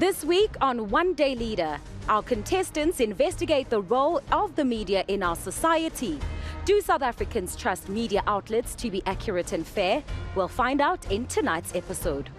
This week on One Day Leader, our contestants investigate the role of the media in our society. Do South Africans trust media outlets to be accurate and fair? We'll find out in tonight's episode.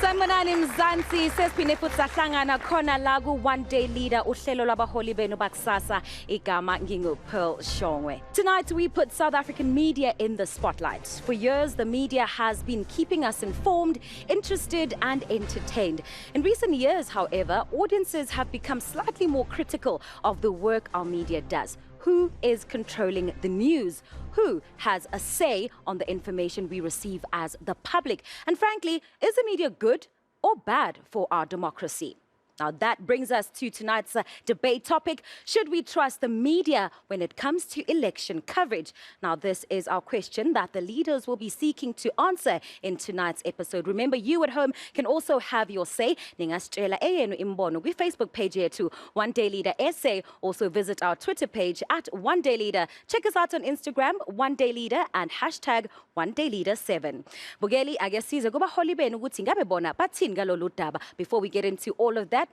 Sanibonani Mzansi, sesiphinde futhi sahlangana khona la ku One Day Leader uhlelo lwabaholi benu bakusasa igama nginguPearl Shongwe. Tonight we put South African media in the spotlight. For years the media has been keeping us informed, interested and entertained. In recent years, however, audiences have become slightly more critical of the work our media does. Who is controlling the news? Who has a say on the information we receive as the public? And frankly, is the media good or bad for our democracy? Now that brings us to tonight's debate topic. Should we trust the media when it comes to election coverage? Now this is our question that the leaders will be seeking to answer in tonight's episode. Remember, you at home can also have your say. Ningasitshela eyenu imbono kwi-Facebook page yethu One Day Leader SA. Also visit our Twitter page at One Day Leader. Check us out on Instagram, One Day Leader, and hashtag One Day Leader 7. Bugeli, agesiza kuba holi benu ukuthi ngabe bona bathini ngalolu daba. Before we get into all of that,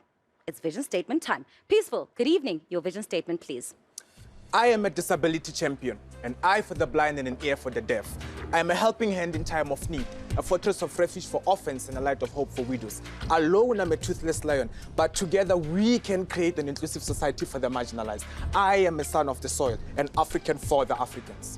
it's vision statement time. Peaceful, good evening. Your vision statement, please. I am a disability champion, an eye for the blind and an ear for the deaf. I am a helping hand in time of need, a fortress of refuge for orphans and a light of hope for widows. Alone, I'm a toothless lion, but together we can create an inclusive society for the marginalized. I am a son of the soil, an African for the Africans.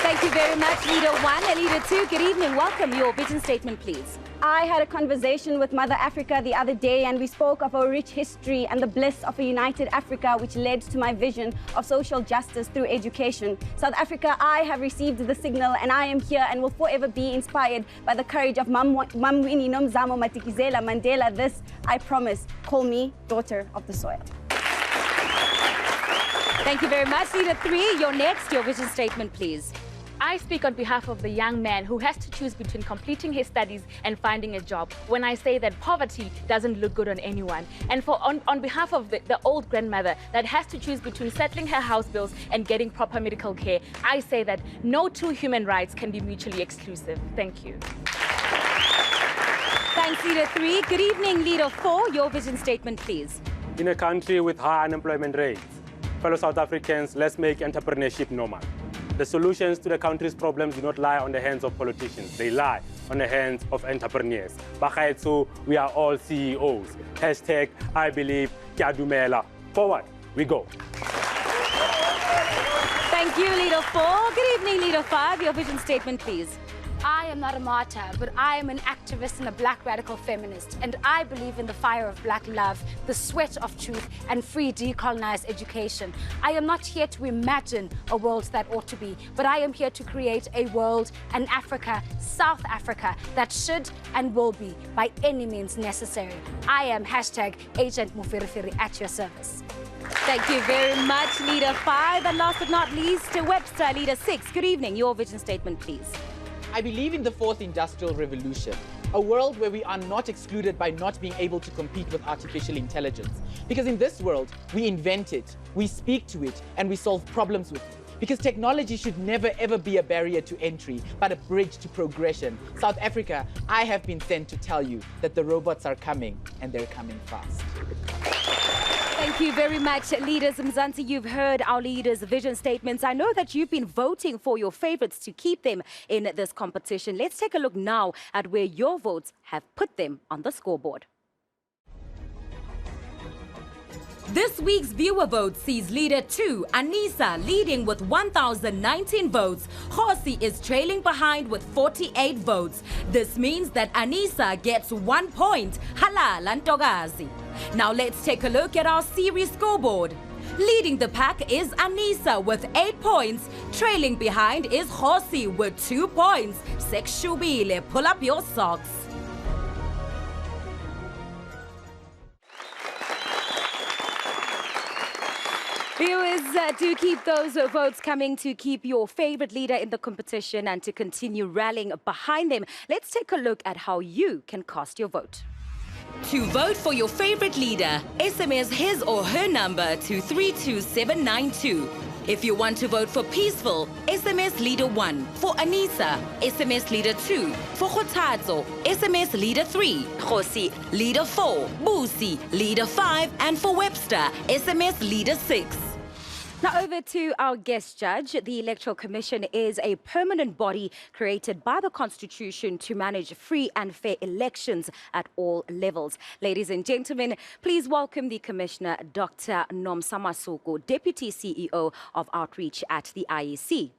Thank you very much, Leader 1 and Leader 2. Good evening. Welcome. Your vision statement, please. I had a conversation with Mother Africa the other day and we spoke of our rich history and the bliss of a united Africa, which led to my vision of social justice through education. South Africa, I have received the signal and I am here and will forever be inspired by the courage of Mamwini Nomzamo Matikizela Mandela. This, I promise, call me daughter of the soil. Thank you very much. Leader 3, you're next. Your vision statement, please. I speak on behalf of the young man who has to choose between completing his studies and finding a job when I say that poverty doesn't look good on anyone. And on behalf of the old grandmother that has to choose between settling her house bills and getting proper medical care, I say that no two human rights can be mutually exclusive. Thank you. Thanks, Leader 3. Good evening, Leader 4. Your vision statement, please. In a country with high unemployment rates, fellow South Africans, let's make entrepreneurship normal. The solutions to the country's problems do not lie on the hands of politicians. They lie on the hands of entrepreneurs. Bagaetso, we are all CEOs. Hashtag, I believe, Kiadumela. Forward, we go. Thank you, Leader 4. Good evening, Leader 5. Your vision statement, please. I am not a martyr, but I am an activist and a black radical feminist. And I believe in the fire of black love, the sweat of truth, and free decolonized education. I am not here to imagine a world that ought to be, but I am here to create a world, an Africa, South Africa, that should and will be by any means necessary. I am hashtag Agent Mufirifiri at your service. Thank you very much, Leader 5. And last but not least, Webster, Leader 6. Good evening. Your vision statement, please. I believe in the fourth industrial revolution, a world where we are not excluded by not being able to compete with artificial intelligence. Because in this world, we invent it, we speak to it, and we solve problems with it. Because technology should never ever be a barrier to entry, but a bridge to progression. South Africa, I have been sent to tell you that the robots are coming, and they're coming fast. Thank you very much, Leaders. Mzansi, you've heard our leaders' vision statements. I know that you've been voting for your favorites to keep them in this competition. Let's take a look now at where your votes have put them on the scoreboard. This week's viewer vote sees Leader 2, Anisa, leading with 1,019 votes. Hosi is trailing behind with 48 votes. This means that Anisa gets 1 point. Halala Ntokazi. Now let's take a look at our series scoreboard. Leading the pack is Anisa with 8 points. Trailing behind is Hosi with 2 points. Sekshubile, pull up your socks. Viewers, do keep those votes coming to keep your favorite leader in the competition and to continue rallying behind them. Let's take a look at how you can cast your vote. To vote for your favorite leader, SMS his or her number to 32792. If you want to vote for Peaceful, SMS Leader 1. For Anisa, SMS Leader 2. For Kgothatso, SMS Leader 3. Khosi, Leader 4. Busi, Leader 5. And for Webster, SMS Leader 6. Now over to our guest judge. The Electoral Commission is a permanent body created by the Constitution to manage free and fair elections at all levels. Ladies and gentlemen, please welcome the Commissioner, Dr. Nomsa Masuku, Deputy CEO of Outreach at the IEC.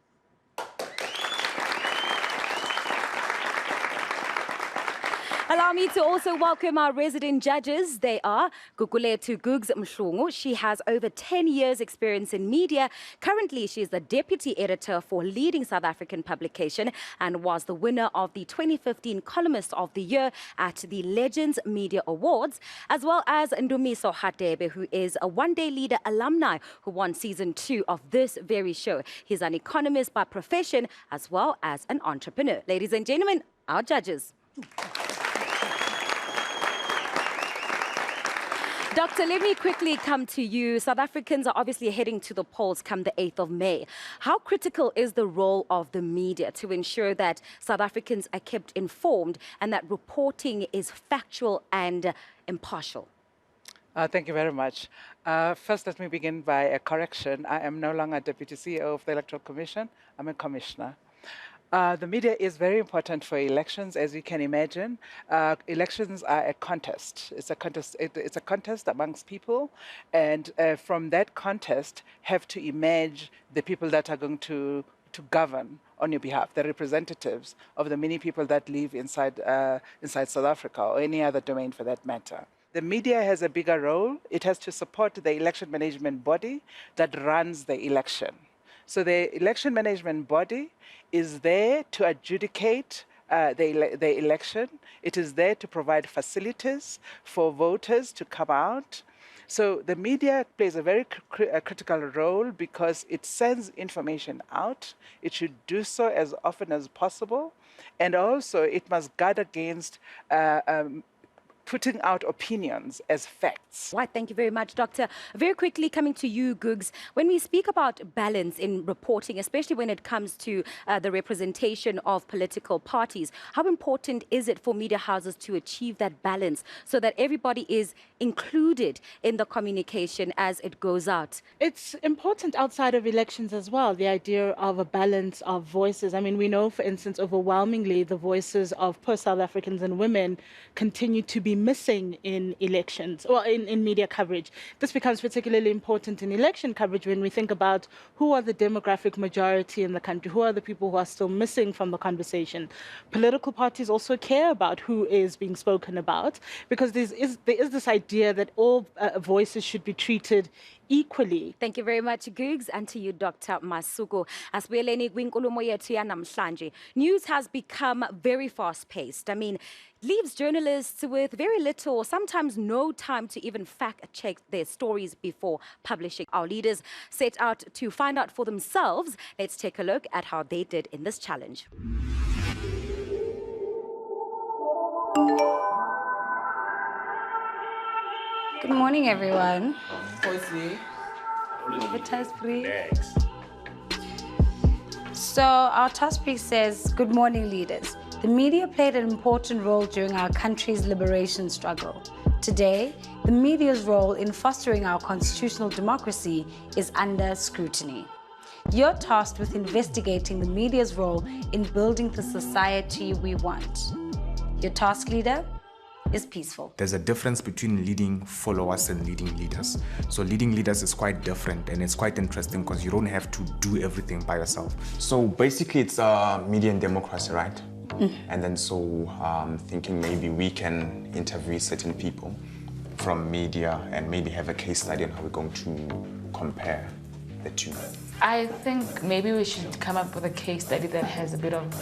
Allow me to also welcome our resident judges. They are Gugulethu Gugs Mhlungu. She has over 10 years experience in media. Currently, she is the deputy editor for a leading South African publication and was the winner of the 2015 Columnist of the Year at the Legends Media Awards, as well as Ndumiso Hadebe, who is a one-day leader alumni who won season 2 of this very show. He's an economist by profession as well as an entrepreneur. Ladies and gentlemen, our judges. Doctor, let me quickly come to you. South Africans are obviously heading to the polls come the 8th of May. How critical is the role of the media to ensure that South Africans are kept informed and that reporting is factual and impartial? Thank you very much. First, let me begin by a correction. I am no longer Deputy CEO of the Electoral Commission. I'm a commissioner. The media is very important for elections, as you can imagine. Elections are a contest. It's a contest amongst people, and from that contest have to emerge the people that are going to govern on your behalf, the representatives of the many people that live inside South Africa or any other domain for that matter. The media has a bigger role. It has to support the election management body that runs the election. So the election management body is there to adjudicate the election. It is there to provide facilities for voters to come out. So the media plays a very critical role because it sends information out. It should do so as often as possible. And also it must guard against putting out opinions as facts. Right, thank you very much, Doctor. Very quickly coming to you, Gugs. When we speak about balance in reporting, especially when it comes to the representation of political parties, how important is it for media houses to achieve that balance so that everybody is included in the communication as it goes out? It's important outside of elections as well, the idea of a balance of voices. I mean, we know, for instance, overwhelmingly the voices of poor South Africans and women continue to be missing in elections or in media coverage. This becomes particularly important in election coverage when we think about who are the demographic majority in the country, who are the people who are still missing from the conversation. Political parties also care about who is being spoken about because there is this idea that all voices should be treated equally. Thank you very much, Gugs, and to you, Dr. Masuku. Asibuyeleni kwinkulumo yethu yanamhlanje. News has become very fast-paced. I mean, leaves journalists with very little or sometimes no time to even fact-check their stories before publishing. Our leaders set out to find out for themselves. Let's take a look at how they did in this challenge. Good morning, everyone. So our task brief says, good morning, leaders. The media played an important role during our country's liberation struggle. Today, the media's role in fostering our constitutional democracy is under scrutiny. You're tasked with investigating the media's role in building the society we want. Your task leader is peaceful. There's a difference between leading followers and leading leaders. So leading leaders is quite different, and it's quite interesting because you don't have to do everything by yourself. So basically it's media and democracy, right? And then so thinking maybe we can interview certain people from media and maybe have a case study on how we're going to compare the two. I think maybe we should come up with a case study that has a bit of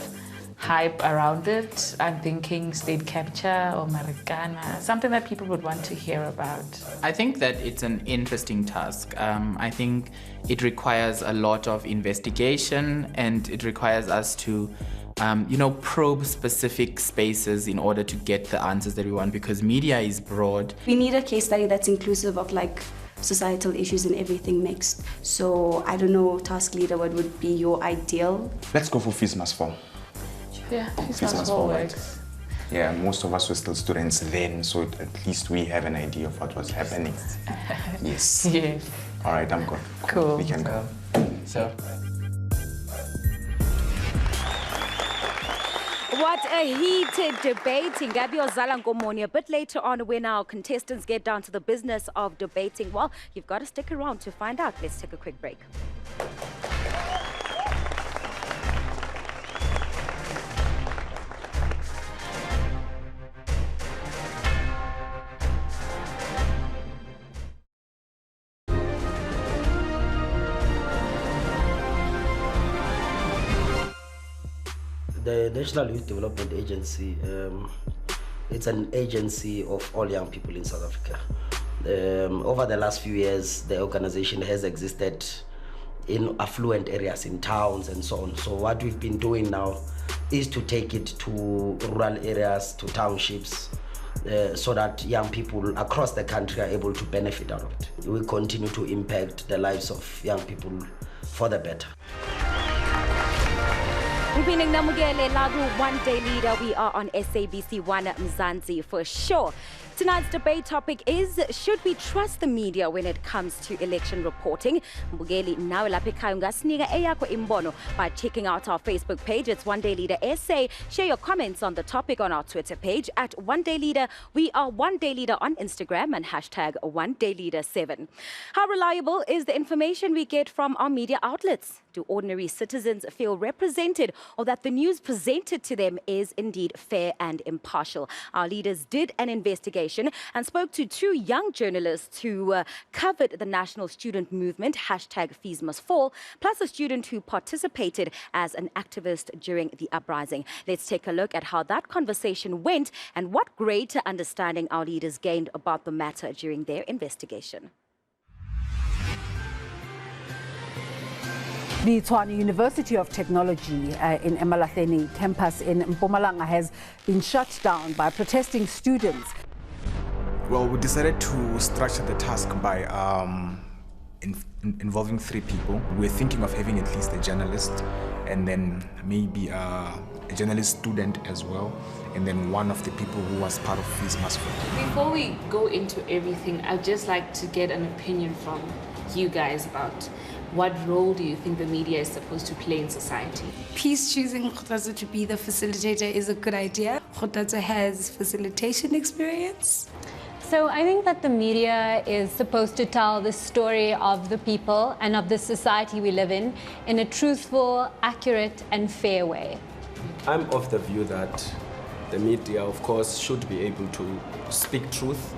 hype around it. I'm thinking state capture or Marikana, something that people would want to hear about. I think that it's an interesting task. I think it requires a lot of investigation, and it requires us to probe specific spaces in order to get the answers that we want, because media is broad. We need a case study that's inclusive of societal issues and everything mixed. So I don't know, task leader, what would be your ideal? Let's go for fees must fall. Yeah, fees Fees must must fall fall, right? works. Yeah, most of us were still students then, so at least we have an idea of what was happening. Yes. Yes. All right, I'm good. Cool. We can go. So. What a heated debating. Gabio Zalangomoni. A bit later on, when our contestants get down to the business of debating, well, you've got to stick around to find out. Let's take a quick break. The National Youth Development Agency, it's an agency of all young people in South Africa. Over the last few years, the organization has existed in affluent areas, in towns and so on. So what we've been doing now is to take it to rural areas, to townships, so that young people across the country are able to benefit out of it. We continue to impact the lives of young people for the better. Ubining Namugele Lagu, One Day Leader. We are on SABC 1 Mzansi for sure. Tonight's debate topic is, should we trust the media when it comes to election reporting? Mbugeli nawe lapha ekhaya ungasinika eyakho imbono by checking out our Facebook page. It's One Day Leader SA. Share your comments on the topic on our Twitter page at One Day Leader. We are One Day Leader on Instagram and hashtag One Day Leader 7. How reliable is the information we get from our media outlets? Do ordinary citizens feel represented, or that the news presented to them is indeed fair and impartial? Our leaders did an investigation and spoke to 2 young journalists who covered the national student movement, hashtag Fees Must Fall, plus a student who participated as an activist during the uprising. Let's take a look at how that conversation went and what greater understanding our leaders gained about the matter during their investigation. The Tshwane University of Technology in Emalahleni campus in Mpumalanga has been shut down by protesting students. Well, we decided to structure the task by involving 3 people. We're thinking of having at least a journalist, and then maybe a journalist student as well, and then one of the people who was part of Fees Must Fall. Before we go into everything, I'd just like to get an opinion from you guys about what role do you think the media is supposed to play in society? Peace choosing Contestant to be the facilitator is a good idea. Contestant has facilitation experience. So I think that the media is supposed to tell the story of the people and of the society we live in a truthful, accurate and fair way. I'm of the view that the media, of course, should be able to speak truth,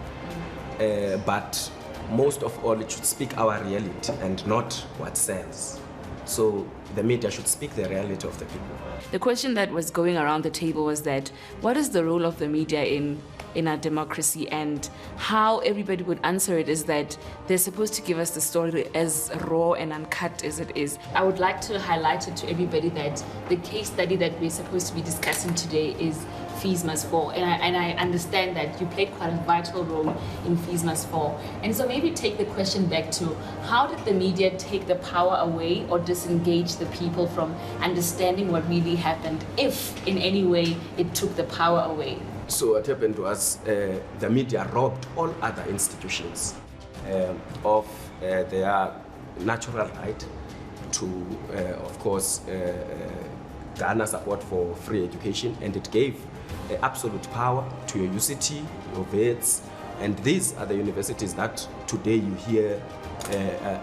but most of all, it should speak our reality and not what sells. So the media should speak the reality of the people. The question that was going around the table was that, what is the role of the media in our democracy? And how everybody would answer it is that they're supposed to give us the story as raw and uncut as it is. I would like to highlight it to everybody that the case study that we're supposed to be discussing today is Fees Must Fall. And I understand that you played quite a vital role in Fees Must Fall. And so maybe take the question back to, how did the media take the power away or disengage the people from understanding what really happened, if in any way it took the power away? So what happened was the media robbed all other institutions of their natural right to, of course, garner support for free education, and it gave absolute power to your UCT, your VETs, and these are the universities that today you hear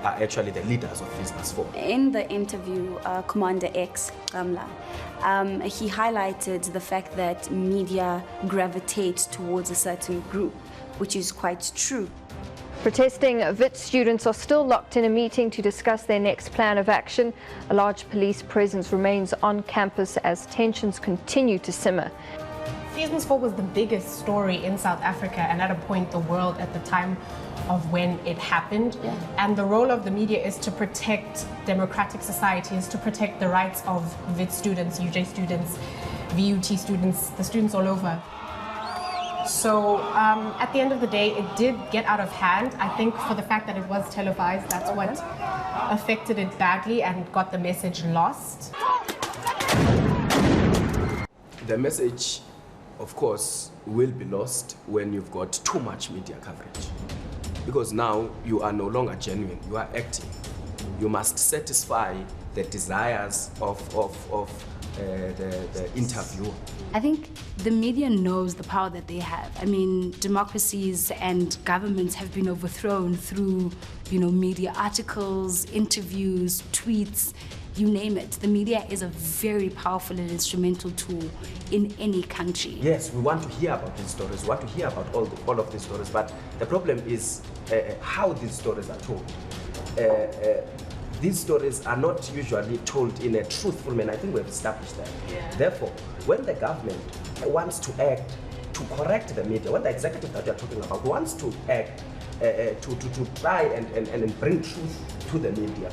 are actually the leaders of Fees Must Fall. In the interview, Commander X, Ramla, he highlighted the fact that media gravitates towards a certain group, which is quite true. Protesting VIT students are still locked in a meeting to discuss their next plan of action. A large police presence remains on campus as tensions continue to simmer. Fees Must Fall was the biggest story in South Africa and at a point the world at the time of when it happened. Yeah. And the role of the media is to protect democratic societies, to protect the rights of VIT students, UJ students, VUT students, the students all over. So at the end of the day, it did get out of hand. I think for the fact that it was televised, that's what affected it badly and got the message lost. The message, of course, will be lost when you've got too much media coverage. Because now you are no longer genuine, you are acting. You must satisfy the desires of the interviewer. I think the media knows the power that they have. I mean, democracies and governments have been overthrown through, media articles, interviews, tweets, you name it. The media is a very powerful and instrumental tool in any country. Yes, we want to hear about these stories, we want to hear about all of these stories, but the problem is how these stories are told. These stories are not usually told in a truthful manner. I think we've established that. Yeah. Therefore, when the government wants to act to correct the media, when the executive that you're talking about wants to act to try and bring truth to the media,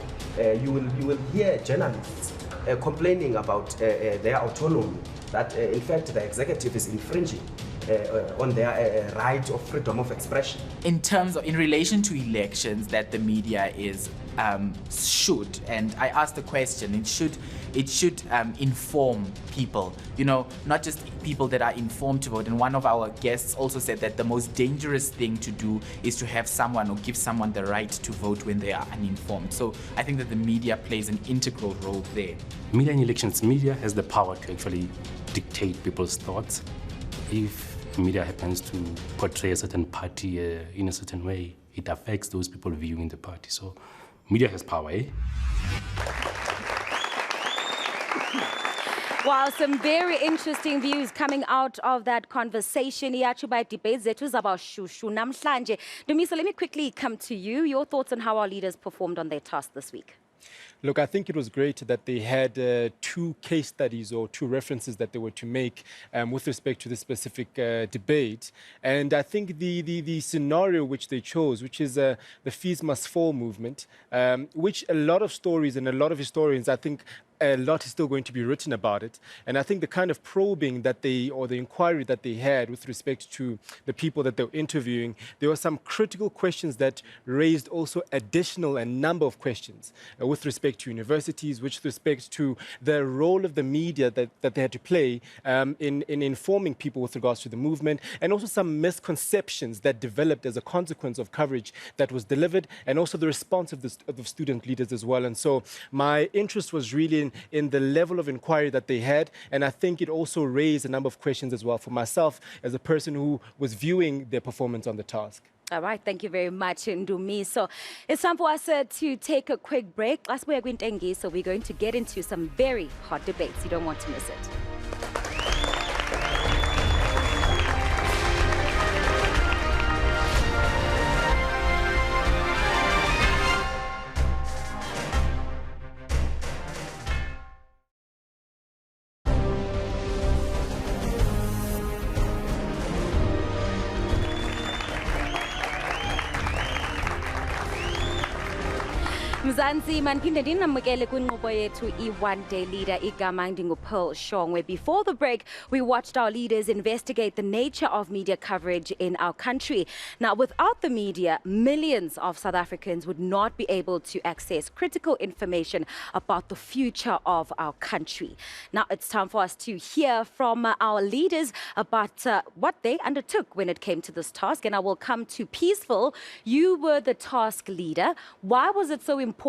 you will hear journalists complaining about their autonomy, that in fact the executive is infringing on their right of freedom of expression. In relation to elections, that the media is should, and I asked the question, it should inform people, not just people that are informed to vote. And one of our guests also said that the most dangerous thing to do is to have someone or give someone the right to vote when they are uninformed. So I think that the media plays an integral role there. Media in elections, media has the power to actually dictate people's thoughts. If media happens to portray a certain party in a certain way, it affects those people viewing the party. So media has power, eh? Wow, some very interesting views coming out of that conversation. Iyachuba debate zethu zabashushu namhlanje. Dumisa, let me quickly come to you. Your thoughts on how our leaders performed on their task this week? Look, I think it was great that they had two case studies or two references that they were to make with respect to this specific debate. And I think the scenario which they chose, which is the fees must fall movement, which a lot of stories and a lot of historians, I think, a lot is still going to be written about it. And I think the kind of probing that the inquiry that they had with respect to the people that they were interviewing, there were some critical questions that raised also additional and number of questions with respect to universities, with respect to the role of the media that they had to play in informing people with regards to the movement, and also some misconceptions that developed as a consequence of coverage that was delivered, and also the response of the student leaders as well. And so my interest was really in the level of inquiry that they had, and I think it also raised a number of questions as well for myself as a person who was viewing their performance on the task. All right, thank you very much, Ndumi. So it's time for us to take a quick break. So we're going to get into some very hot debates. You don't want to miss it. Mzansi manphinde ndinamukele kwinqubo yethu i-One Day Leader igama ndinguPearl Shongwe. Before the break, we watched our leaders investigate the nature of media coverage in our country. Now, without the media, millions of South Africans would not be able to access critical information about the future of our country. Now, it's time for us to hear from our leaders about what they undertook when it came to this task. And I will come to Peaceful. You were the task leader. Why was it so important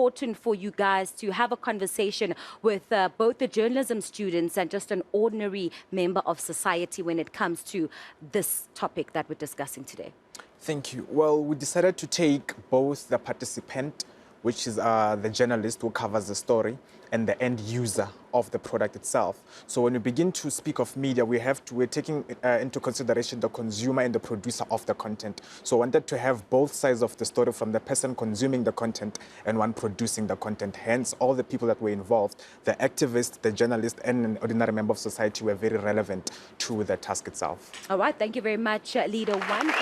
for you guys to have a conversation with both the journalism students and just an ordinary member of society when it comes to this topic that we're discussing today? Thank you. Well, we decided to take both the participant, which is the journalist who covers the story, and the end user of the product itself. So when we begin to speak of media, we're taking into consideration the consumer and the producer of the content. So I wanted to have both sides of the story, from the person consuming the content and one producing the content. Hence, all the people that were involved, the activists, the journalist, and an ordinary member of society were very relevant to the task itself. All right, thank you very much, Leader One.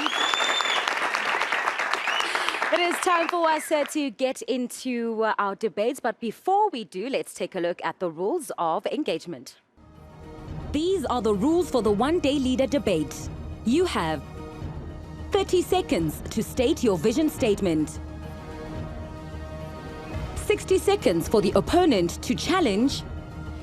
It is time for us to get into our debates, but before we do, let's take a look at the rules of engagement. These are the rules for the One Day Leader debate. You have 30 seconds to state your vision statement. 60 seconds for the opponent to challenge,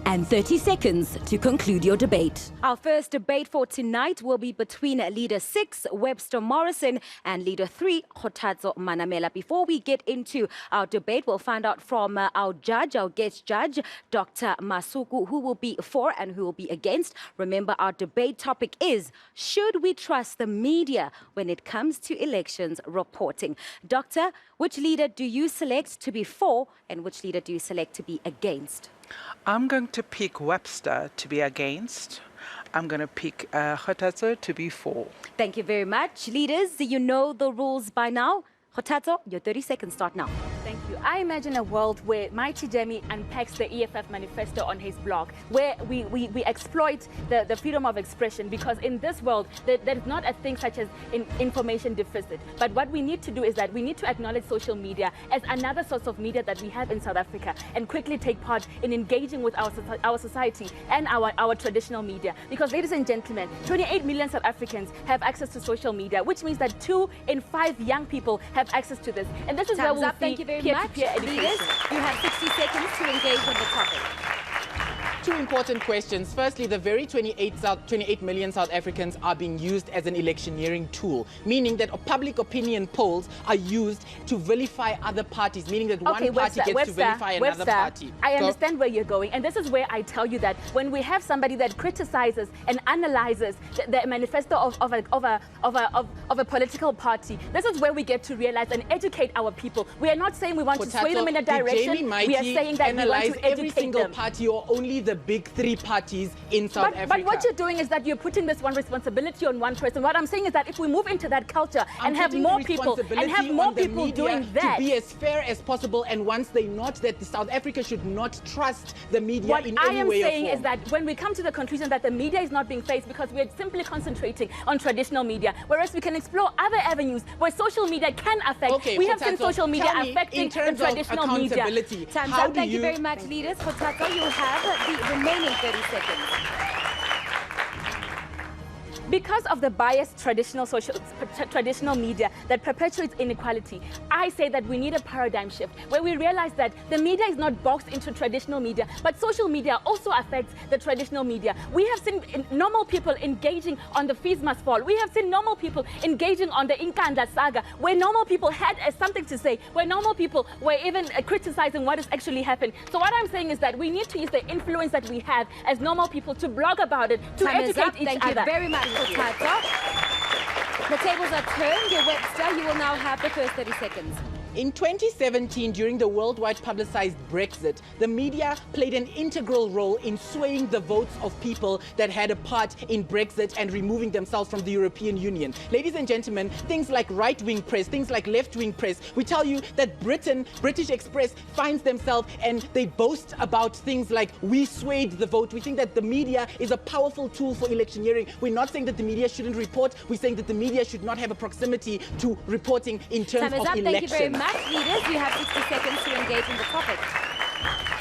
and 30 seconds to conclude your debate. Our first debate for tonight will be between Leader 6, Webster Morrison, and Leader 3, Kgothatso Manamela. Before we get into our debate, we'll find out from our guest judge, Dr. Masuku, who will be for and who will be against. Remember, our debate topic is, should we trust the media when it comes to elections reporting? Doctor, which leader do you select to be for, and which leader do you select to be against? I'm going to pick Webster to be against. I'm going to pick Kgothatso to be for. Thank you very much. Leaders, you know the rules by now. Kgothatso, your 30 seconds start now. Thank you. I imagine a world where Mighty Demi unpacks the EFF manifesto on his blog, where we exploit the freedom of expression, because in this world, there's not a thing such as information deficit. But what we need to do is that we need to acknowledge social media as another source of media that we have in South Africa, and quickly take part in engaging with our society and our traditional media. Because, ladies and gentlemen, 28 million South Africans have access to social media, which means that 2 in 5 young people have access to this. And this is where we'll Thank you very much. Leaders, you have 60 seconds to engage with the topic. 2 important questions. Firstly, the very 28 million South Africans are being used as an electioneering tool, meaning that public opinion polls are used to vilify other parties, meaning that one party gets to vilify another party. I understand where you're going, and this is where I tell you that when we have somebody that criticizes and analyzes the manifesto of a political party, this is where we get to realize and educate our people. We are not saying we want to sway them in a direction. We are saying that we want to educate every single them. party, or only the big 3 parties in South Africa. But what you're doing is that you're putting this one responsibility on one person. What I'm saying is that if we move into that culture and have more people doing that, to be as fair as possible, and once they not that South Africa should not trust the media in any way or form. What I am saying is that when we come to the conclusion that the media is not being faced because we are simply concentrating on traditional media, whereas we can explore other avenues where social media can affect. Okay, we have seen social media affecting the traditional media. Time's up. Thank you very much, leaders. Kgothatso, you have the remaining 30 seconds. Because of the biased traditional media that perpetuates inequality, I say that we need a paradigm shift where we realize that the media is not boxed into traditional media, but social media also affects the traditional media. We have seen normal people engaging on the Fees Must Fall. We have seen normal people engaging on the Inkandla saga, where normal people had something to say, where normal people were even criticizing what has actually happened. So what I'm saying is that we need to use the influence that we have as normal people to blog about it, to educate each other. Thank you very much. The tables are turned. Webster, you will now have the first 30 seconds. In 2017, during the worldwide publicized Brexit, the media played an integral role in swaying the votes of people that had a part in Brexit and removing themselves from the European Union. Ladies and gentlemen, things like right-wing press, things like left-wing press, we tell you that British Express finds themselves and they boast about things like, we swayed the vote. We think that the media is a powerful tool for electioneering. We're not saying that the media shouldn't report. We're saying that the media should not have a proximity to reporting in terms of elections. Thank you very much. Leaders, you have 60 seconds to engage in the topic.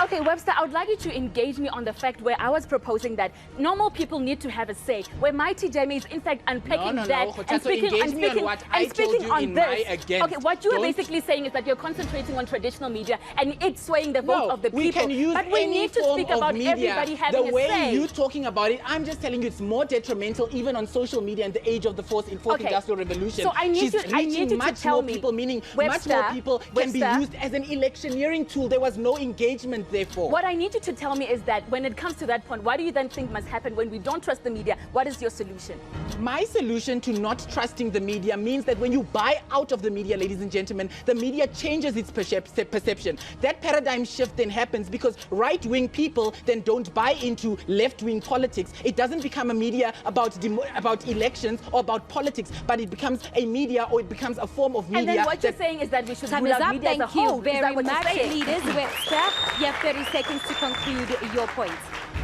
Okay, Webster, I would like you to engage me on the fact where I was proposing that normal people need to have a say, where Mighty Demi is in fact unpacking and speaking on this. Okay, what you are basically saying is that you're concentrating on traditional media and it's swaying the vote of the people. We can use but we need to speak about everybody having a say. The way you're talking about it, I'm just telling you it's more detrimental even on social media in the age of the fourth industrial revolution. So I need you to tell me, people, meaning Webster, much more people can be used as an electioneering tool. There was no engagement therefore. What I need you to tell me is that when it comes to that point, what do you then think must happen when we don't trust the media? What is your solution? My solution to not trusting the media means that when you buy out of the media, ladies and gentlemen, the media changes its perception. That paradigm shift then happens because right-wing people then don't buy into left-wing politics. It doesn't become a media about elections or about politics, but it becomes a media, or it becomes a form of media. And then what you're saying is that we should rule out media as a whole. Thank you very much, leaders. Webster, you have 30 seconds to conclude your points.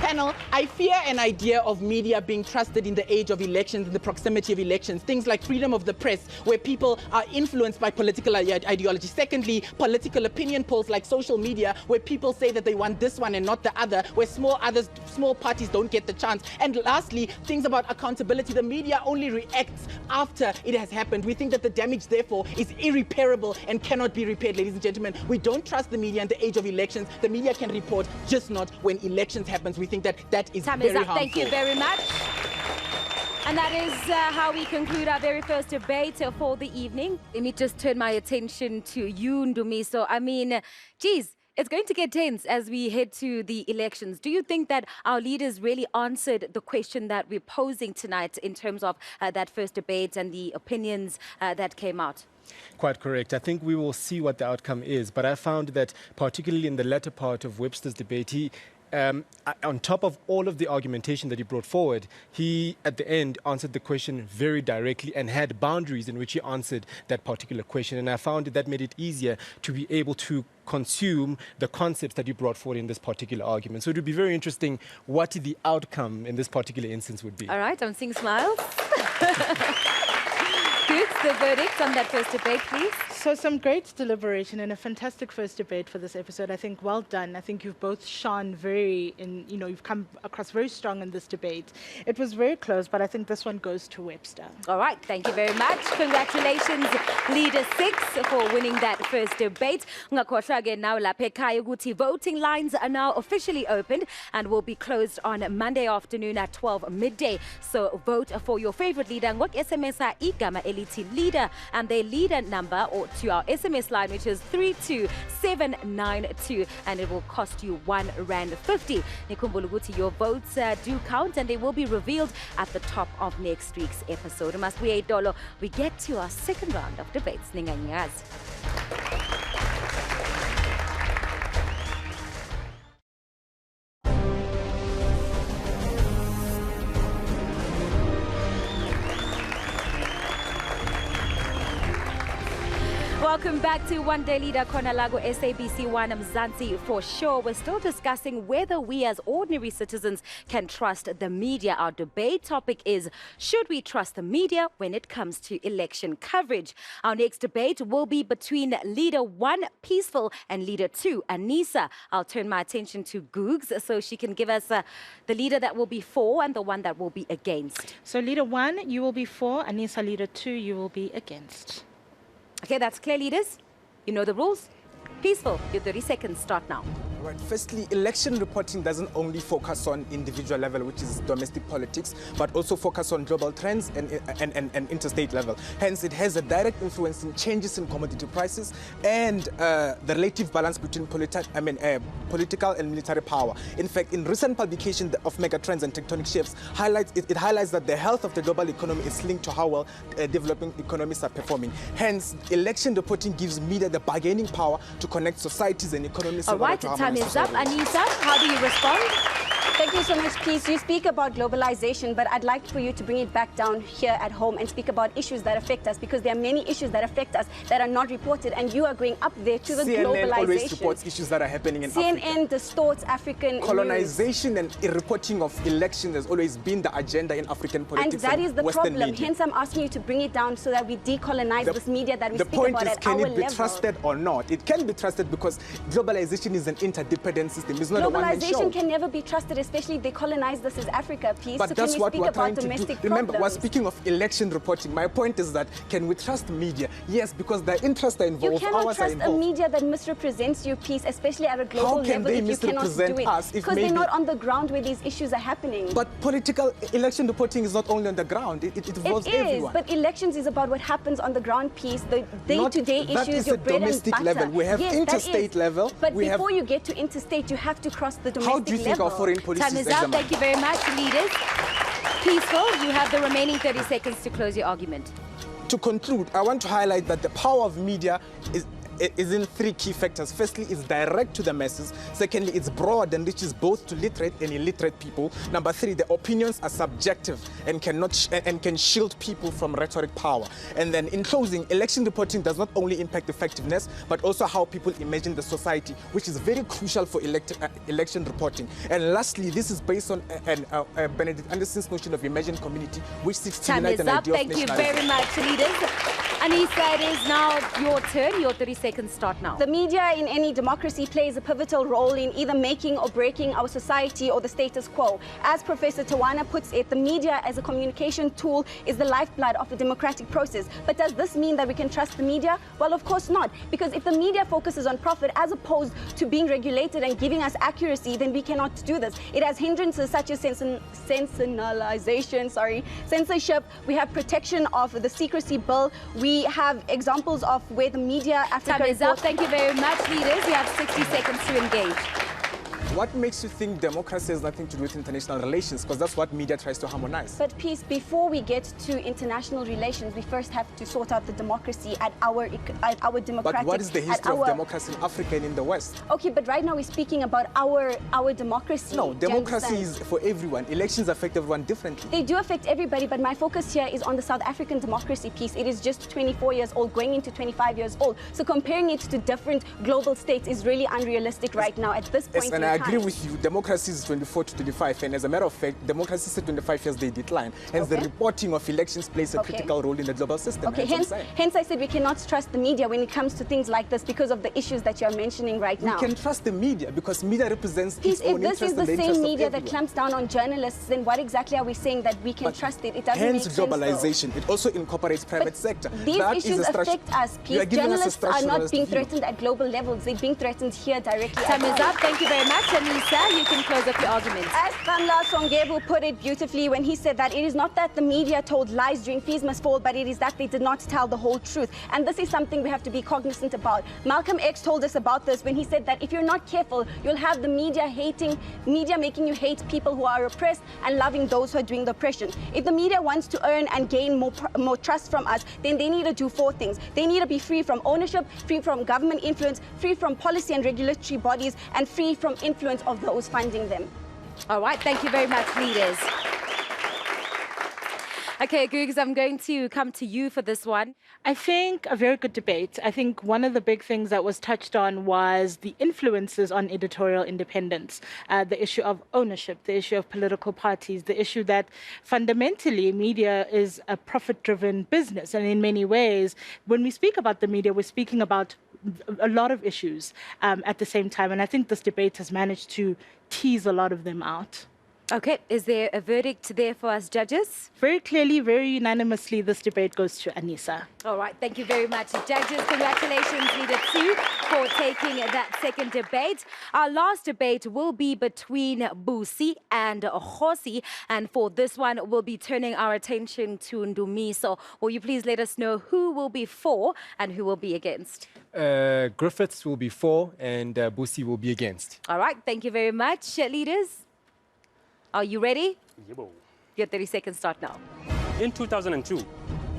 Panel, I fear an idea of media being trusted in the age of elections, in the proximity of elections. Things like freedom of the press, where people are influenced by political ideology. Secondly, political opinion polls like social media, where people say that they want this one and not the other, where small parties don't get the chance. And lastly, things about accountability. The media only reacts after it has happened. We think that the damage, therefore, is irreparable and cannot be repaired, ladies and gentlemen. We don't trust the media in the age of elections. The media can report, just not when elections happens. We think that that is Time very is up. harmful. Thank you very much. And that is how we conclude our very first debate for the evening. Let me just turn my attention to you, Ndumiso. I mean, geez, it's going to get tense as we head to the elections. Do you think that our leaders really answered the question that we're posing tonight in terms of that first debate and the opinions that came out? Quite correct. I think we will see what the outcome is. But I found that particularly in the latter part of Webster's debate, he on top of all of the argumentation that he brought forward, he, at the end, answered the question very directly and had boundaries in which he answered that particular question. And I found that made it easier to be able to consume the concepts that he brought forward in this particular argument. So it would be very interesting what the outcome in this particular instance would be. All right, I'm seeing smiles. The verdict on that first debate, please. So some great deliberation and a fantastic first debate for this episode. I think well done. I think you've both shone you've come across very strong in this debate. It was very close, but I think this one goes to Webster. All right, thank you very much. Congratulations, Leader 6, for winning that first debate. Voting lines are now officially opened and will be closed on Monday afternoon at 12 midday. So vote for your favorite leader. SMS igama elithi leader and their leader number or to our SMS line, which is 32792, and it will cost you R1.50. Nikumbuluguti, your votes do count and they will be revealed at the top of next week's episode. We get to our second round of debates. Ninganyaz. Welcome back to One Day Leader Konalago SABC 1 Mzansi. For sure, we're still discussing whether we as ordinary citizens can trust the media. Our debate topic is, should we trust the media when it comes to election coverage? Our next debate will be between Leader 1, Peaceful, and Leader 2, Anisa. I'll turn my attention to Googs so she can give us the leader that will be for and the one that will be against. So Leader 1, you will be for. Anisa, Leader 2, you will be against. Okay, that's clear, leaders. You know the rules. Peaceful, your 30 seconds start now. Right. Firstly, election reporting doesn't only focus on individual level, which is domestic politics, but also focus on global trends and interstate level. Hence, it has a direct influence in changes in commodity prices and the relative balance between political and military power. In fact, in recent publication of megatrends and tectonic shifts, it highlights that the health of the global economy is linked to how well developing economies are performing. Hence, election reporting gives media the bargaining power to connect societies and economies. All right, time is up. Anisa, how do you respond? Thank you so much, Peace. You speak about globalization, but I'd like for you to bring it back down here at home and speak about issues that affect us, because there are many issues that affect us that are not reported, and you are going up there to the CNN globalization. Always reports issues that are happening in Africa. CNN distorts African colonization news. And reporting of elections has always been the agenda in African politics. And that is the Western problem. media. Hence, I'm asking you to bring it down so that we decolonize this media that we speak about at our level. The point is, can it be trusted or not? It can be trusted because globalization is an interdependent system. It's not a one-man show. Globalization can never be trusted, especially if they colonize this as Africa, Peace. But so that's can we what speak we're about trying to do. domestic Remember, problems? we're speaking of election reporting. My point is that, can we trust media? Yes, because their interests are involved. You cannot ours trust are involved. a media that misrepresents you, Peace, especially at a global How can level, they if you cannot do misrepresent it. us if Because they're maybe- not on the ground where these issues are happening. But political election reporting is not only on the ground. It involves It is, everyone. but elections is about what happens on the ground, Peace, the day-to-day That issues, is your a bread and domestic butter. level. We have Yes, that interstate is. level. But We have- before you get to interstate, you have to cross the domestic How do you think level. our foreign policy Time is up. Thank you very much, leaders. Peaceful, you have the remaining 30 seconds to close your argument. To conclude, I want to highlight that the power of media is in three key factors. Firstly, it's direct to the masses. Secondly, it's broad and reaches both to literate and illiterate people. Number three, the opinions are subjective and can shield people from rhetoric power. And then in closing, election reporting does not only impact effectiveness, but also how people imagine the society, which is very crucial for election reporting. And lastly, this is based on Benedict Anderson's notion of imagined community, which seeks to Time unite is an up. idea of Thank you nationalism. very much, leaders. Anissa, it is now your turn. Your 30 seconds start now. The media in any democracy plays a pivotal role in either making or breaking our society or the status quo. As Professor Tawana puts it, the media as a communication tool is the lifeblood of the democratic process. But does this mean that we can trust the media? Well, of course not. Because if the media focuses on profit as opposed to being regulated and giving us accuracy, then we cannot do this. It has hindrances such as sensationalization, censorship. We have protection of the secrecy bill. We have examples of where the media... Time is up. Thank you very much, leaders. You have 60 seconds to engage. What makes you think democracy has nothing to do with international relations? Because that's what media tries to harmonize. But Peace, before we get to international relations, we first have to sort out the democracy at our democratic... But what is the history of democracy in Africa and in the West? Okay, but right now we're speaking about our democracy. No, democracy is for everyone. Elections affect everyone differently. They do affect everybody, but my focus here is on the South African democracy piece. It is just 24 years old, going into 25 years old. So comparing it to different global states is really unrealistic right now at this point in time. I agree with you. Democracy is 24 to 25, and as a matter of fact, democracy is 25 years they decline. Hence, the reporting of elections plays a critical role in the global system. Okay, hence I said we cannot trust the media when it comes to things like this because of the issues that you're mentioning right now. We can trust the media because media represents its own interest. If this is the same media that clamps down on journalists, then what exactly are we saying that we can trust it? It doesn't make sense. Hence globalization. It also incorporates private sector. These issues affect us. Journalists are not being threatened at global levels. They're being threatened here directly. Time is up. Thank you very much, Anissa. You can close up your argument. As Khamla Songebu put it beautifully when he said that it is not that the media told lies during Fees Must Fall, but it is that they did not tell the whole truth. And this is something we have to be cognizant about. Malcolm X told us about this when he said that if you're not careful, you'll have the media making you hate people who are oppressed and loving those who are doing the oppression. If the media wants to earn and gain more trust from us, then they need to do four things. They need to be free from ownership, free from government influence, free from policy and regulatory bodies, and free from influence of those funding them. All right, thank you very much, leaders. Okay, Googs, I'm going to come to you for this one. I think a very good debate. I think one of the big things that was touched on was the influences on editorial independence, the issue of ownership, the issue of political parties, the issue that fundamentally media is a profit-driven business. And in many ways, when we speak about the media, we're speaking about a lot of issues at the same time. And I think this debate has managed to tease a lot of them out. Okay, is there a verdict there for us judges? Very clearly, very unanimously, this debate goes to Anissa. All right, thank you very much, judges. Congratulations, Leader 2, for taking that second debate. Our last debate will be between Busi and Khosi, and for this one, we'll be turning our attention to Ndumiso. Will you please let us know who will be for and who will be against? Griffiths will be for and Busi will be against. All right, thank you very much, leaders. Are you ready? Your 30 seconds start now. In 2002,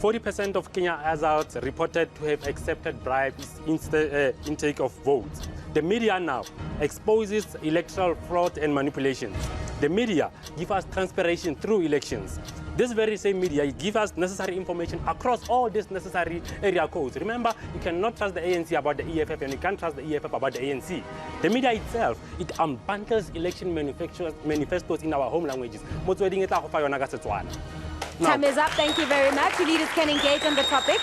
40% of Kenya adults reported to have accepted bribes intake of votes. The media now exposes electoral fraud and manipulations. The media give us transparency through elections. This very same media give us necessary information across all these necessary area codes. Remember, you cannot trust the ANC about the EFF and you can't trust the EFF about the ANC. The media itself, it unbundles election manifestos in our home languages. Time is up. Thank you very much. You leaders can engage on the topic.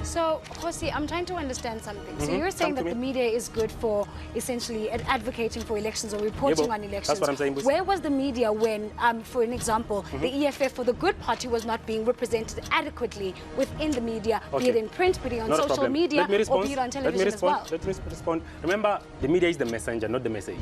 So, Khosi, I'm trying to understand something. So you're saying that the media is good for essentially advocating for elections or reporting on elections. That's what I'm saying. Where was the media when, for an example, the EFF for the good party was not being represented adequately within the media, be it in print, be it on social media, or be it on television as well? Let me respond. Remember, the media is the messenger, not the message.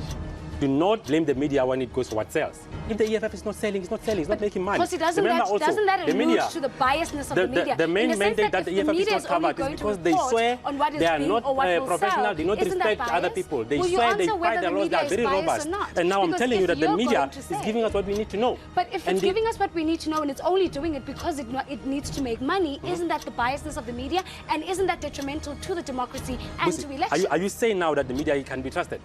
do not blame the media when it goes for what sells. If the EFF is not selling, it's not selling, it's not making money. Because doesn't that allude to the biasness of the media? The main mandate that the EFF is not covered is because they swear they are not professional, they don't respect other people. They swear they fight their laws, they are very robust. And now I'm telling you that the media is giving us what we need to know. But if it's giving us what we need to know and it's only doing it because it needs to make money, isn't that the biasness of the media? And isn't that detrimental to the democracy and to elections? Are you saying now that the media can be trusted?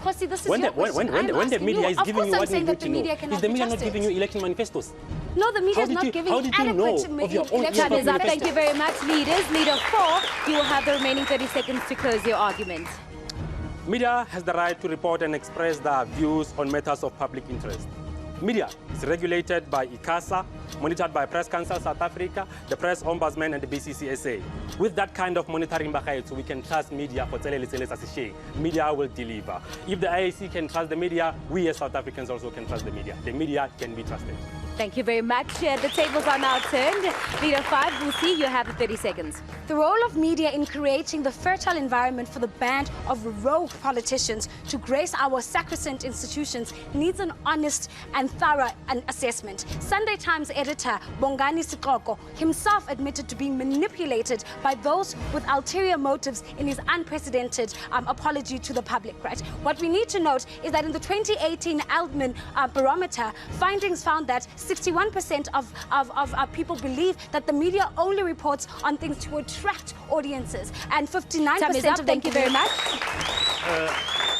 Kosi, this is when the media is giving you what you need to know, is the media not giving you election manifestos? No, the media is not giving adequate election manifestos. Thank you very much, leaders. Leader 4, you will have the remaining 30 seconds to close your argument. Media has the right to report and express their views on matters of public interest. Media is regulated by ICASA, monitored by Press Council South Africa, the Press Ombudsman, and the BCCSA. With that kind of monitoring, we can trust media for media will deliver. If the IAC can trust the media, we as South Africans also can trust the media. The media can be trusted. Thank you very much. The tables are now turned. Leader 5, Busi, you have the 30 seconds. The role of media in creating the fertile environment for the band of rogue politicians to grace our sacrosanct institutions needs an honest and thorough assessment. Sunday Times editor Bongani Sikoko himself admitted to being manipulated by those with ulterior motives in his unprecedented apology to the public. Right? What we need to note is that in the 2018 Altman barometer, findings found that 61% of people believe that the media only reports on things to attract audiences, and 59% of them. Thank you very much.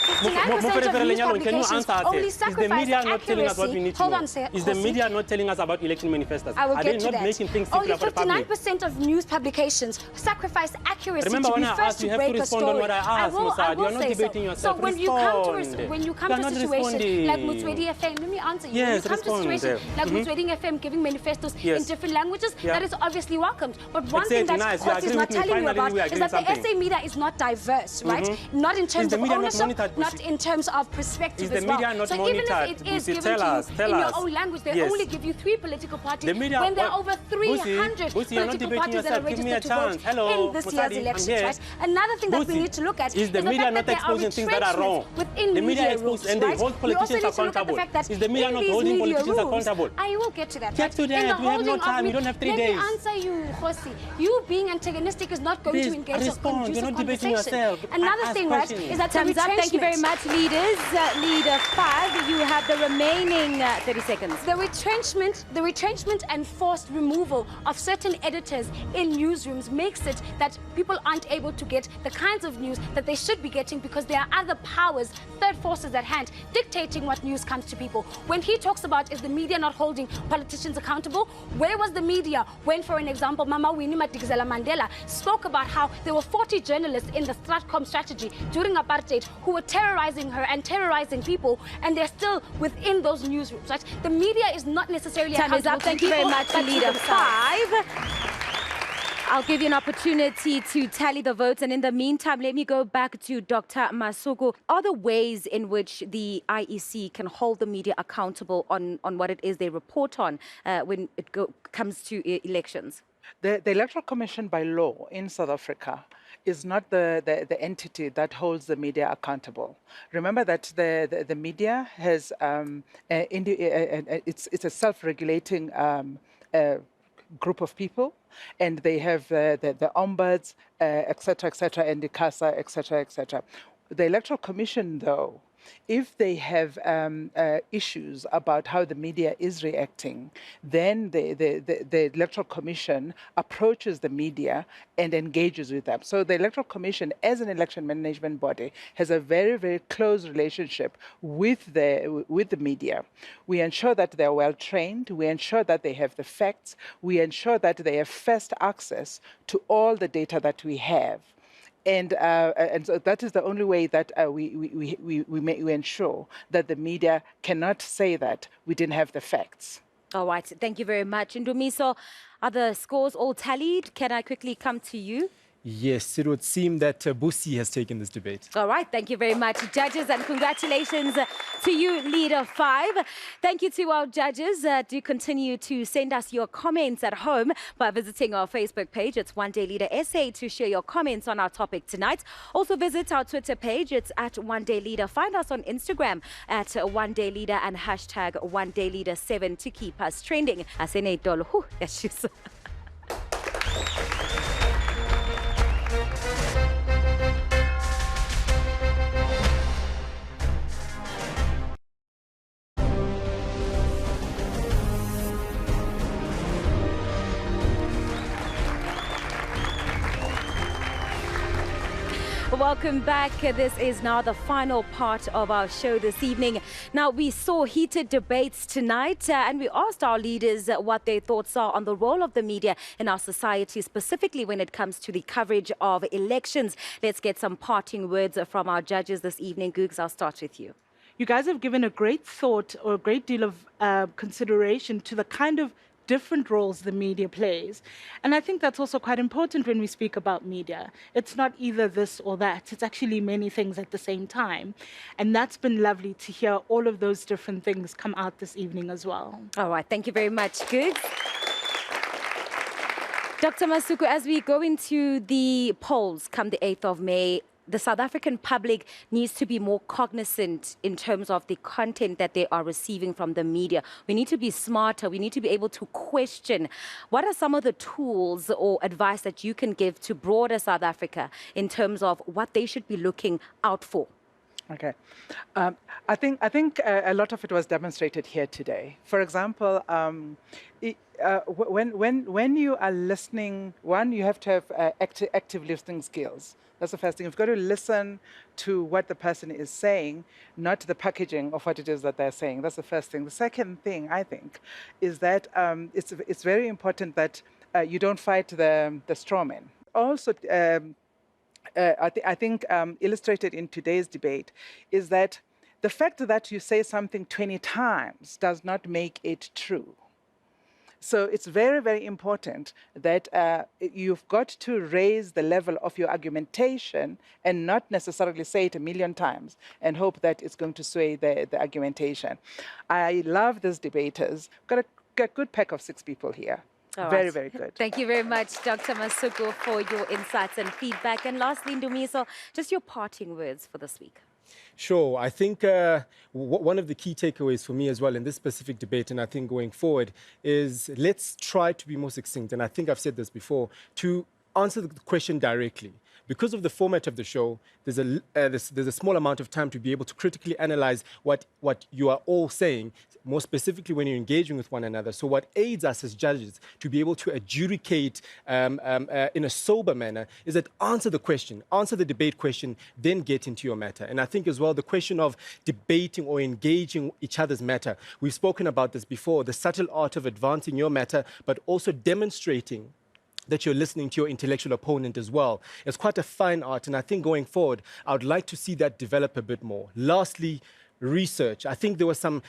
59% of news publications only is the media not telling us what we need to know? Is the media not telling us about election manifestos? I will Are get they to not that. making things Only simpler for the public? 59% of news publications sacrifice accuracy Remember, to be when I first asked, you to have to break a respond on story. what I asked, I will you are not say debating so. yourself. So when you come to a situation like Mutswedi FM, let me answer you. Yes, when you come to a situation like Mutswedi FM giving manifestos in different languages, that is obviously welcomed. But one thing that Court is not telling you about is that the SA media is not diverse, right? Not in terms of ownership, not in terms of perspective as well. So even if it is given to you in your own language, they only give you 3 political parties when there are over 300 political parties that are registered to vote in this year's elections, right? Another thing that we need to look at is the media fact not that there are exposing things that are wrong. within the media media exposes rules, and they right? hold politicians accountable. Is the media not holding politicians accountable? I will get to that. Get to that. We have no time. You don't have 3 days. Let me answer you, Khosi. You being antagonistic is not going to engage a conducive conversation. Another thing, right, is that time's up. Thank you very much, leaders. Leader 5, you have the remaining 30 seconds. The retrenchment and forced removal of certain editors in newsrooms makes it that people aren't able to get the kinds of news that they should be getting because there are other powers, third forces at hand, dictating what news comes to people. When he talks about is the media not holding politicians accountable, where was the media when, for an example, Mama Winnie Madikizela Mandela spoke about how there were 40 journalists in the Stratcom strategy during apartheid who were terrorizing her and terrorizing people, and they're still within those newsrooms, right? The media is not necessarily Time is accountable up. Thank to you very people, much, but to Leader themselves. 5. I'll give you an opportunity to tally the votes. And in the meantime, let me go back to Dr. Masuku. Are there ways in which the IEC can hold the media accountable on what it is they report on when it comes to elections? The Electoral Commission by law in South Africa is not the entity that holds the media accountable. Remember that the media has, it's a self-regulating group of people, and they have the ombuds, et cetera, and the CASA, et cetera. The Electoral Commission, though, if they have issues about how the media is reacting, then the Electoral Commission approaches the media and engages with them. So the Electoral Commission, as an election management body, has a very, very close relationship with the media. We ensure that they're well trained. We ensure that they have the facts. We ensure that they have first access to all the data that we have. And so that is the only way that we ensure that the media cannot say that we didn't have the facts. All right. Thank you very much. Ndumiso, are the scores all tallied? Can I quickly come to you? Yes, it would seem that Busi has taken this debate. All right, thank you very much, judges, and congratulations to you, Leader 5. Thank you to our judges. Do continue to send us your comments at home by visiting our Facebook page. It's One Day Leader SA to share your comments on our topic tonight. Also visit our Twitter page. It's at One Day Leader. Find us on Instagram at One Day Leader and hashtag One Day Leader 7 to keep us trending. Welcome back. This is now the final part of our show this evening. Now, we saw heated debates tonight and we asked our leaders what their thoughts are on the role of the media in our society, specifically when it comes to the coverage of elections. Let's get some parting words from our judges this evening. Googs, I'll start with you. You guys have given a great thought or a great deal of consideration to the kind of different roles the media plays. And I think that's also quite important when we speak about media. It's not either this or that. It's actually many things at the same time. And that's been lovely to hear all of those different things come out this evening as well. All right. Thank you very much. Good. Dr. Masuku, as we go into the polls come the 8th of May, the South African public needs to be more cognizant in terms of the content that they are receiving from the media. We need to be smarter. We need to be able to question. What are some of the tools or advice that you can give to broader South Africa in terms of what they should be looking out for? Okay. I think a lot of it was demonstrated here today. For example, when you are listening, one, you have to have active listening skills. That's the first thing. You've got to listen to what the person is saying, not the packaging of what it is that they're saying. That's the first thing. The second thing, I think, is that it's very important that you don't fight the straw man. Also, I think illustrated in today's debate is that the fact that you say something 20 times does not make it true. So it's very, very important that you've got to raise the level of your argumentation and not necessarily say it 1,000,000 times and hope that it's going to sway the argumentation. I love these debaters. Got a good pack of 6 people here. Very, very good. Thank you very much, Dr. Masuku, for your insights and feedback. And lastly, Ndumiso, just your parting words for this week. Sure. I think one of the key takeaways for me as well in this specific debate, and I think going forward, is let's try to be more succinct. And I think I've said this before, to answer the question directly. Because of the format of the show, there's a small amount of time to be able to critically analyze what you are all saying, more specifically when you're engaging with one another. So what aids us as judges to be able to adjudicate in a sober manner is that answer the question, answer the debate question, then get into your matter. And I think as well, the question of debating or engaging each other's matter, we've spoken about this before, the subtle art of advancing your matter, but also demonstrating that you're listening to your intellectual opponent as well. It's quite a fine art, and I think going forward, I would like to see that develop a bit more. Lastly, research. I think there were some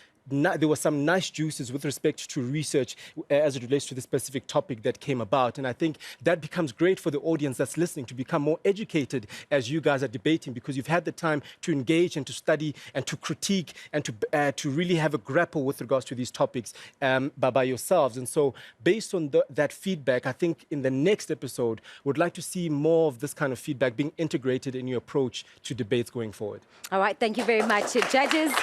nice juices with respect to research as it relates to the specific topic that came about. And I think that becomes great for the audience that's listening to become more educated as you guys are debating, because you've had the time to engage and to study and to critique and to really have a grapple with regards to these topics by yourselves. And so based on that feedback, I think in the next episode, we'd like to see more of this kind of feedback being integrated in your approach to debates going forward. All right. Thank you very much, judges.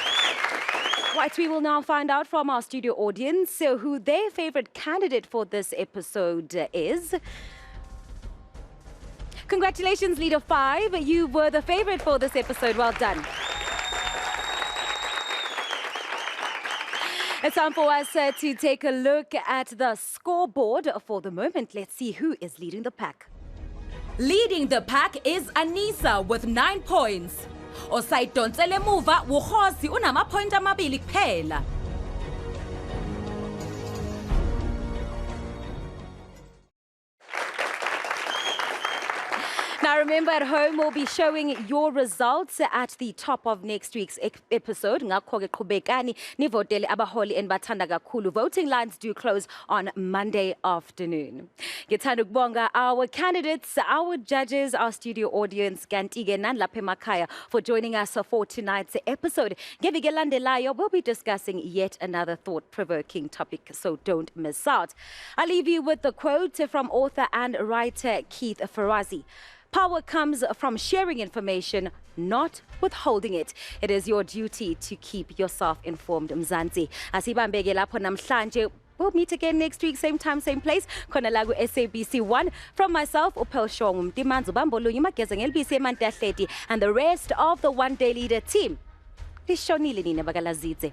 Right, we will now find out from our studio audience who their favorite candidate for this episode is. Congratulations, Leader 5. You were the favorite for this episode. Well done. It's time for us to take a look at the scoreboard for the moment. Let's see who is leading the pack. Leading the pack is Anisa with 9 points. Osayidonsele emuva uKhosi unama-point amabili kuphela. Now, remember at home we'll be showing your results at the top of next week's episode. Ngakho-ke qhubekani nivotele abaholi enibathanda kakhulu. Voting lines do close on Monday afternoon. Ngithanda ukubonga our candidates, our judges, our studio audience, kanti-ke nani lapha emakhaya for joining us for tonight's episode. Ngeviki elandelayo, we'll be discussing yet another thought-provoking topic, so don't miss out. I'll leave you with the quote from author and writer Keith Farazi. Power comes from sharing information, not withholding it. It is your duty to keep yourself informed, Mzansi. Asibambeke lapho namhlanje. We'll meet again next week, same time, same place. Khona la ku SABC 1. From myself, Upel Shong, Dimanzu Bambolu, Magazang LBC Mantahleti, and the rest of the One Day Leader team. Lishonile nina bagalazidze.